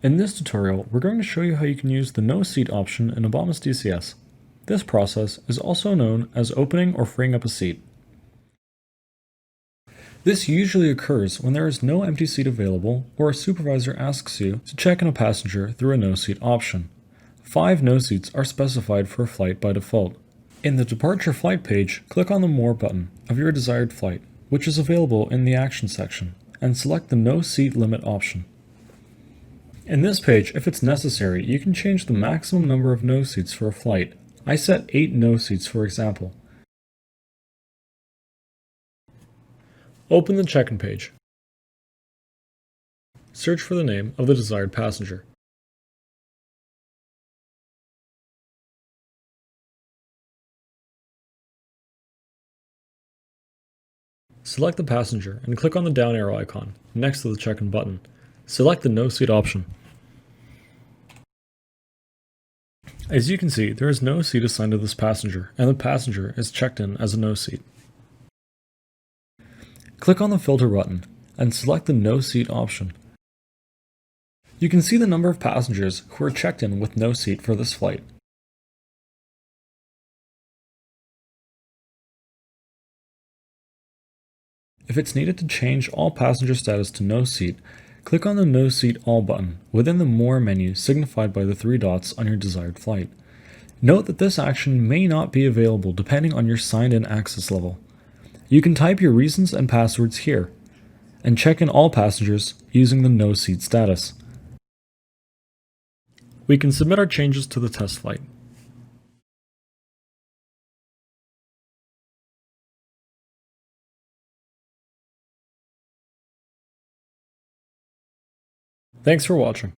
In this tutorial, we're going to show you how you can use the No Seat option in Obamas DCS. This process is also known as opening or freeing up a seat. This usually occurs when there is no empty seat available or a supervisor asks you to check in a passenger through a No Seat option. 5 no seats are specified for a flight by default. In the Departure Flight page, click on the More button of your desired flight, which is available in the Action section, and select the No Seat Limit option. In this page, if it's necessary, you can change the maximum number of no seats for a flight. I set 8 no seats for example. Open the check-in page. Search for the name of the desired passenger. Select the passenger and click on the down arrow icon next to the check-in button. Select the No Seat option. As you can see, there is no seat assigned to this passenger, and the passenger is checked in as a no seat. Click on the Filter button and select the No Seat option. You can see the number of passengers who are checked in with no seat for this flight. If it's needed to change all passenger status to no seat, click on the No Seat All button within the More menu signified by the 3 dots on your desired flight. Note that this action may not be available depending on your signed-in access level. You can type your reasons and passwords here, and check in all passengers using the No Seat status. We can submit our changes to the test flight. Thanks for watching.